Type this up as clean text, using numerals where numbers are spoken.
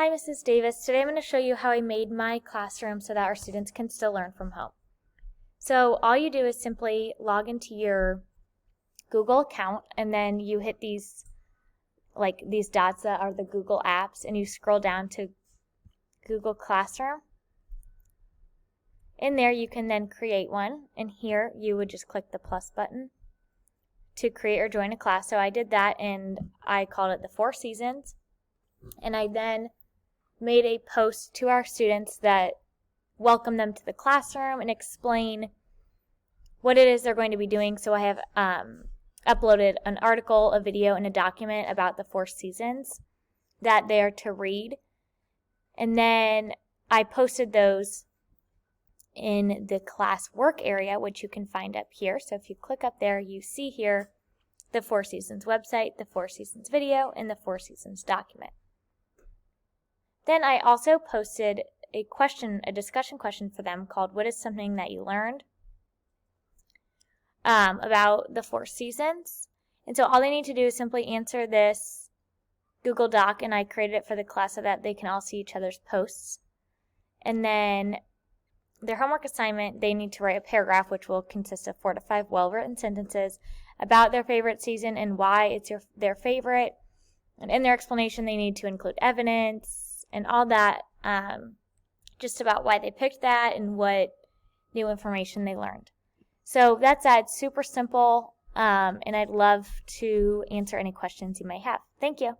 Hi, Mrs. Davis. Today I'm going to show you how I made my classroom so that our students can still learn from home. So all you do is simply log into your Google account, and then you hit these dots that are the Google apps, and you scroll down to Google Classroom. In there you can then create one, and here you would just click the plus button to create or join a class. So I did that, and I called it the Four Seasons, and I then made a post to our students that welcomed them to the classroom and explain what it is they're going to be doing. So I have uploaded an article, a video, and a document about the Four Seasons that they are to read. And then I posted those in the class work area, which you can find up here. So if you click up there, you see here the Four Seasons website, the Four Seasons video, and the Four Seasons document. Then I also posted a discussion question for them called "What is something that you learned?" About the Four Seasons. And so all they need to do is simply answer this Google Doc, and I created it for the class so that they can all see each other's posts. And then their homework assignment, they need to write a paragraph which will consist of 4 to 5 well-written sentences about their favorite season and why it's their favorite. And in their explanation, they need to include evidence and all that, just about why they picked that and what new information they learned. So that's that. It's super simple, and I'd love to answer any questions you may have. Thank you.